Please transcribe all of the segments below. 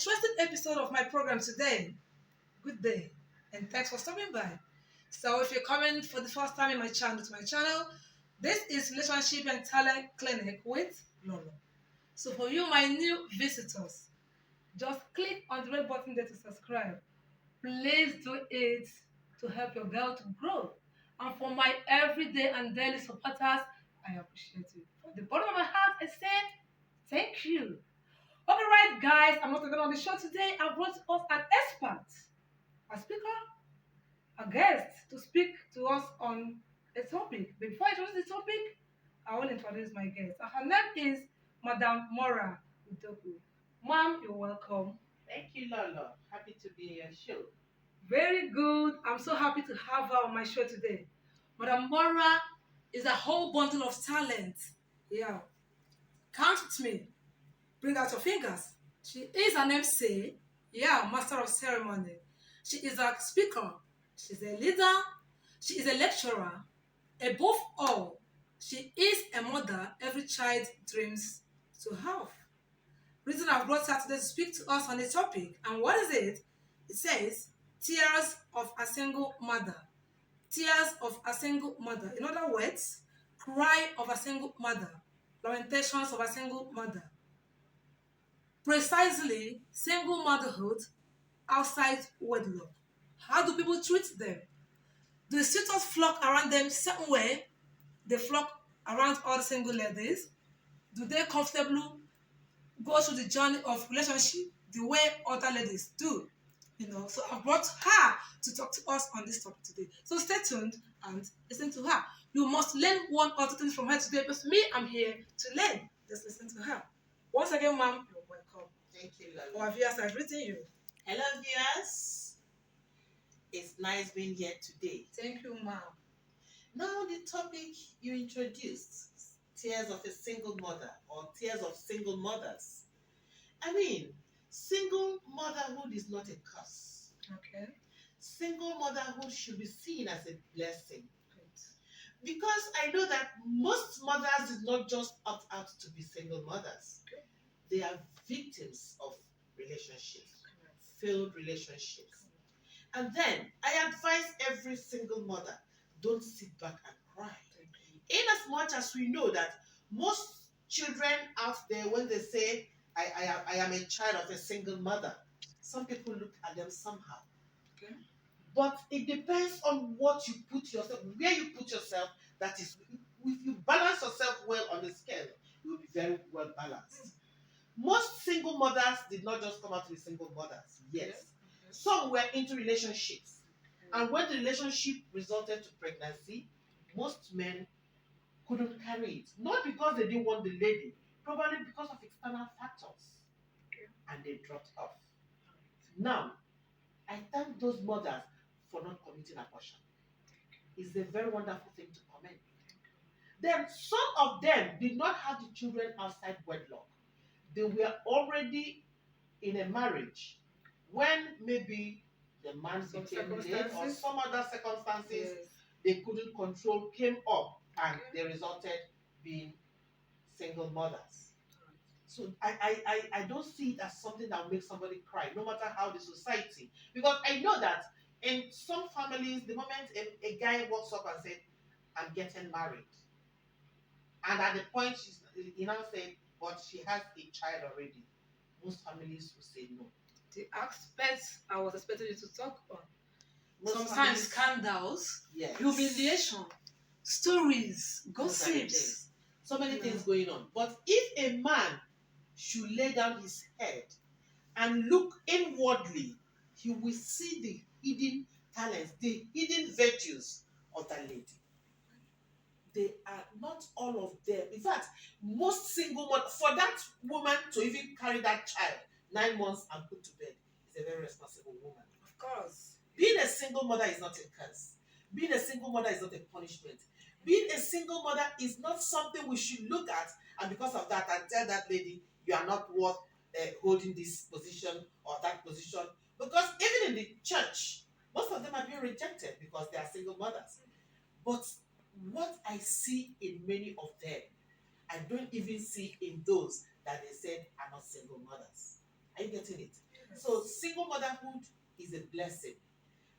interesting episode of my program today. Good day, and thanks for stopping by. So, if you're coming for the first time in my channel, this is Relationship and Talent Clinic with Lolo. So, for you, my new visitors, just click on the red button there to subscribe. Please do it to help your girl to grow. And for my everyday and daily supporters, I appreciate you. From the bottom of my heart, I say thank you. Okay, right, guys, I'm not alone on the show today. I brought us an expert, a speaker, a guest to speak to us on a topic. Before I introduce the topic, I will introduce my guest. Her name is Madam Mora Udoku. Ma'am, you're welcome. Thank you, Lolo. Happy to be on your show. Very good. I'm so happy to have her on my show today. Madam Mora is a whole bundle of talent. Yeah. Count with me. Bring out your fingers. She is an MC, yeah, master of ceremony. She is a speaker. She's a leader. She is a lecturer. Above all, she is a mother every child dreams to have. Reason I've brought her today to speak to us on the topic. And what is it? It says, Tears of a Single Mother. Tears of a Single Mother. In other words, cry of a single mother. Lamentations of a single mother. Precisely, single motherhood outside wedlock. How do people treat them? Do the suitors flock around them certain way? They flock around all single ladies? Do they comfortably go through the journey of relationship the way other ladies do? So I brought her to talk to us on this topic today. So stay tuned and listen to her. You must learn one or two things from her today because me, I'm here to learn. Just listen to her. Once again, ma'am, you're welcome. Thank you, Lolo. Our viewers have written you. Hello, viewers. It's nice being here today. Thank you, ma'am. Now, the topic you introduced, tears of a single mother or tears of single mothers. I mean, single motherhood is not a curse. Okay. Single motherhood should be seen as a blessing. Good. Because I know that most mothers did not just opt out to be single mothers. Okay. They are victims of relationships, failed relationships. And then I advise every single mother, don't sit back and cry. In as much as we know that most children out there, when they say, I am a child of a single mother, some people look at them somehow. Okay. But it depends on what you put yourself, where you put yourself. That is, if you balance yourself well on the scale, you will be very well balanced. Most single mothers did not just come out to be single mothers. Yes. Some were into relationships. And when the relationship resulted to pregnancy, most men couldn't carry it. Not because they didn't want the lady, probably because of external factors. And they dropped off. Now, I thank those mothers for not committing abortion. It's a very wonderful thing to commend. Then some of them did not have the children outside wedlock. They were already in a marriage when maybe the man became late or some other circumstances they couldn't control came up and they resulted being single mothers. So I don't see it as something that will make somebody cry, no matter how the society. Because I know that in some families, the moment a guy walks up and said, I'm getting married, and at the point he now said, but she has a child already, most families will say no. The aspects I was expecting you to talk on. Most Sometimes families, scandals, yes, humiliation, stories, gossips. so many things going on. But if a man should lay down his head and look inwardly, he will see the hidden talents, the hidden virtues of that lady. They are not all of them. In fact, most single mothers, for that woman to even carry that child 9 months and put to bed, is a very responsible woman. Of course. Being a single mother is not a curse. Being a single mother is not a punishment. Being a single mother is not something we should look at, and because of that, and tell that lady, you are not worth holding this position or that position. Because even in the church, most of them are being rejected because they are single mothers. But what I see in many of them, I don't even see in those that they said are not single mothers. Are you getting it? So single motherhood is a blessing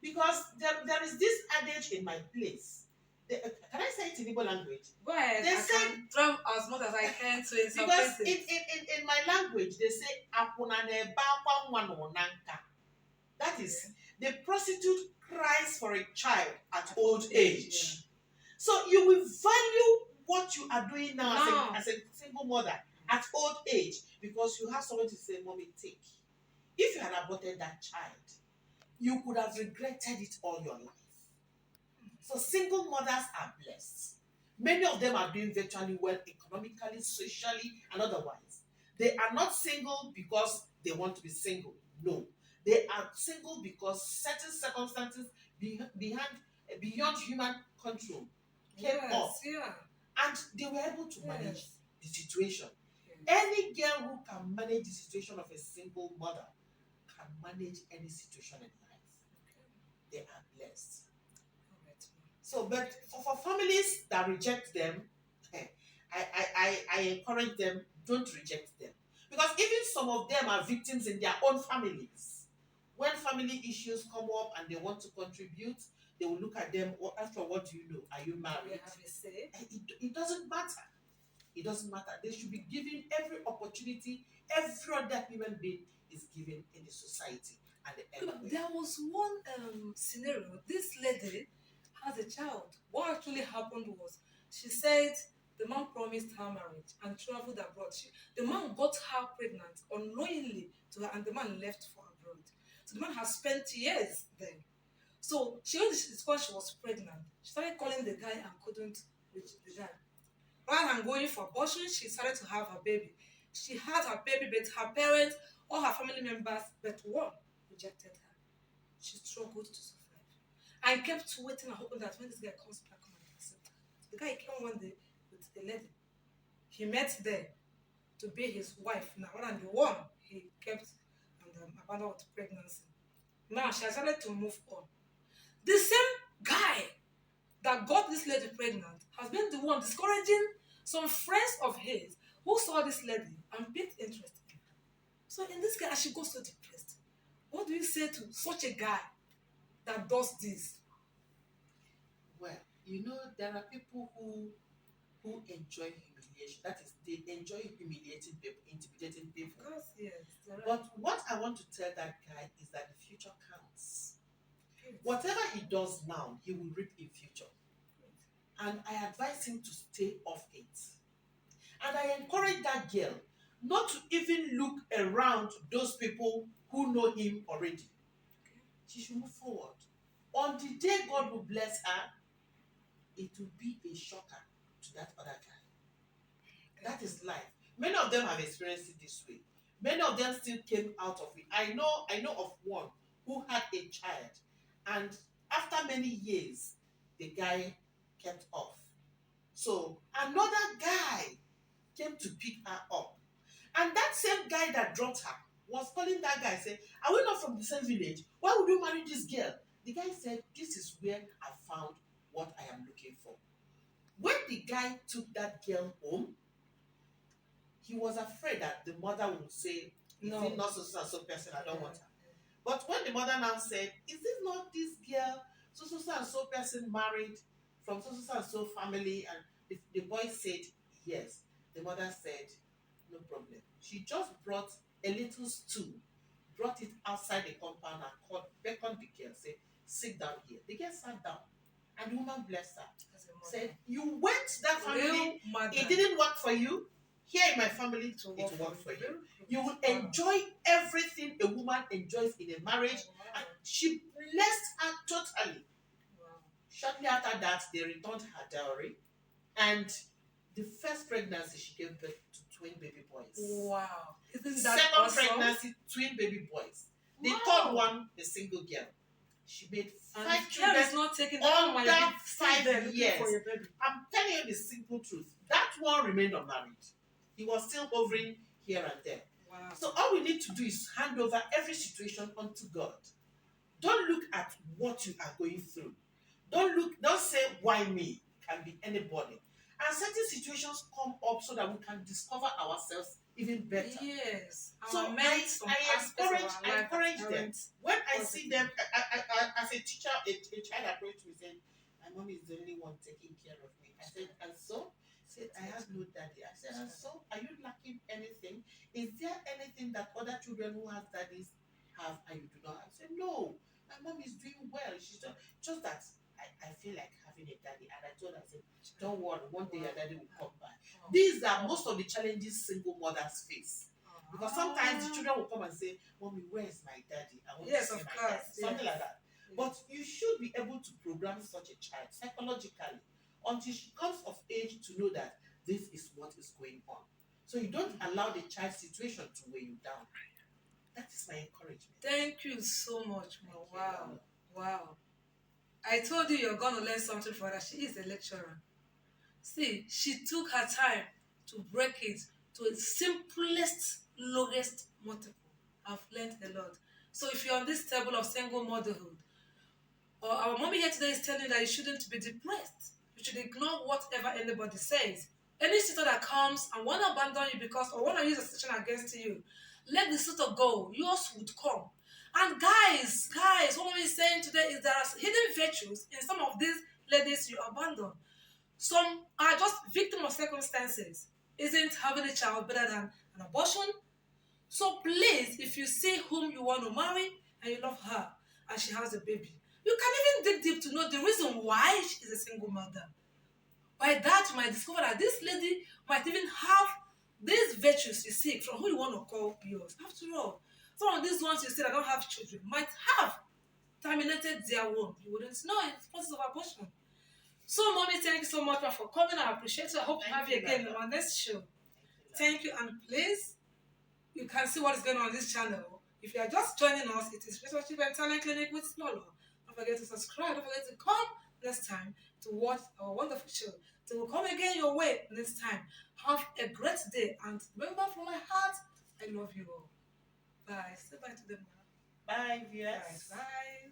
because there is this adage in my place. Can I say it in Igbo language? Go ahead. They I say can drum as much as I can to because interpret it. in my language they say "Akwụna na-ebe akwa nwa nọ na nka." That is, the prostitute cries for a child at old age. So you will value what you are doing now as a single mother at old age because you have someone to say, "Mommy, take." If you had aborted that child, you could have regretted it all your life. So single mothers are blessed. Many of them are doing virtually well economically, socially, and otherwise. They are not single because they want to be single. No. They are single because certain circumstances beyond human control came up. And they were able to manage the situation. Any girl who can manage the situation of a single mother can manage any situation in life. They are blessed. So, but for families that reject them, I encourage them, don't reject them. Because even some of them are victims in their own families. When family issues come up and they want to contribute, they will look at them, after what do you know? Are you married? It doesn't matter. It doesn't matter. They should be given every opportunity every other human being is given in the society. And there was one scenario. This lady has a child. What actually happened was she said the man promised her marriage and traveled abroad. The man got her pregnant unknowingly to her, and the man left for abroad. So the man has spent years there. So she only discovered she was pregnant. She started calling the guy and couldn't reach the guy. Rather than going for abortion, she started to have her baby. She had her baby, but her parents, all her family members, but one rejected her. She struggled to survive and kept waiting and hoping that when this guy comes back home and accept her. The guy came one day with a lady. He met there to be his wife now, rather than the one he kept and abandoned with pregnancy. Now she has started to move on. The same guy that got this lady pregnant has been the one discouraging some friends of his who saw this lady and picked interest in her. So in this case, as she goes so depressed, what do you say to such a guy that does this? Well, there are people who enjoy humiliation. That is, they enjoy humiliating people, intimidating people. Of course, yes. But what I want to tell that guy is that the future counts. Whatever he does now, he will reap in future. And I advise him to stay off it. And I encourage that girl not to even look around those people who know him already. She should move forward. On the day God will bless her, it will be a shocker to that other guy. That is life. Many of them have experienced it this way. Many of them still came out of it. I know of one who had a child, and after many years, the guy kept off. So another guy came to pick her up. And that same guy that dropped her was calling that guy saying, "Are we not from the same village? Why would you marry this girl?" The guy said, "This is where I found what I am looking for." When the guy took that girl home, he was afraid that the mother would say, "Is it not so person? I don't want her." But when the mother now said, "Is it not this girl, so person married from so family?" And the boy said, "Yes." The mother said, "No problem." She just brought a little stool, brought it outside the compound and beckoned the girl, said, "Sit down here." The girl sat down, and the woman blessed her. Said, "You went to that family, it didn't work for you. Here in my family, it will work for you. You will enjoy everything a woman enjoys in a marriage." And she blessed her totally. Shortly after that, they returned her dowry, and the first pregnancy, she gave birth to twin baby boys. Wow. Isn't that Second awesome? pregnancy, twin baby boys. The third one, a single girl. She made 5 children is not taking under 5 years. I'm telling you the simple truth. That one remained unmarried. He was still hovering here and there. Wow. So all we need to do is hand over every situation unto God. Don't look at what you are going through. Don't say, "Why me?" It can be anybody. And certain situations come up so that we can discover ourselves even better. Yes. So Amend some I aspects of our I life that encourage them. aren't When I see positive. them, as a teacher, a child approached me saying, "My mom is the only one taking care of me." I said, "And so?" Said, "I have no daddy." I said, "And so? Are you lacking anything? Is there anything that other children who have daddies have and you do not have?" I said, "No, my mom is doing well. She's just that I feel like having a daddy." And I told her, I said, "Don't worry, one day your daddy will come back." These are most of the challenges single mothers face. Because sometimes the children will come and say, "Mommy, where is my daddy? I want to Yes, see of my course. daddy." Something like that. But you should be able to program such a child psychologically until she comes of age to know that this is what is going on. So you don't allow the child's situation to weigh you down. That is my encouragement. Thank you so much, Ma. Thank you, Wow. Lolo. Wow. I told you you're going to learn something from her. She is a lecturer. See, she took her time to break it to its simplest, lowest multiple. I've learned a lot. So if you're on this table of single motherhood, or our mommy here today is telling you that you shouldn't be depressed. You should ignore whatever anybody says. Any sister that comes and want to abandon you because or want to use a situation against you, let the sister go. Yours would come. And guys, what mommy is saying today is there are hidden virtues in some of these ladies you abandon. Some are just victim of circumstances. Isn't having a child better than an abortion? So please, if you see whom you want to marry and you love her and she has a baby, you can even dig deep to know the reason why she is a single mother. By that, you might discover that this lady might even have these virtues you seek from who you want to call yours. After all, some of these ones you say that don't have children might have terminated their womb. You wouldn't know in the process of abortion. So, mommy, thank you so much for coming. I appreciate you. I hope to have you again on our next show. Thank you, and please, you can see what is going on this channel. If you are just joining us, it is Relationship and Talent Clinic with Lolo. Don't forget to subscribe. Don't forget to come next time to watch our wonderful show. So we'll come again your way next time. Have a great day, and remember from my heart, I love you all. Bye. Say bye to them now. Bye, viewers. Bye. Bye.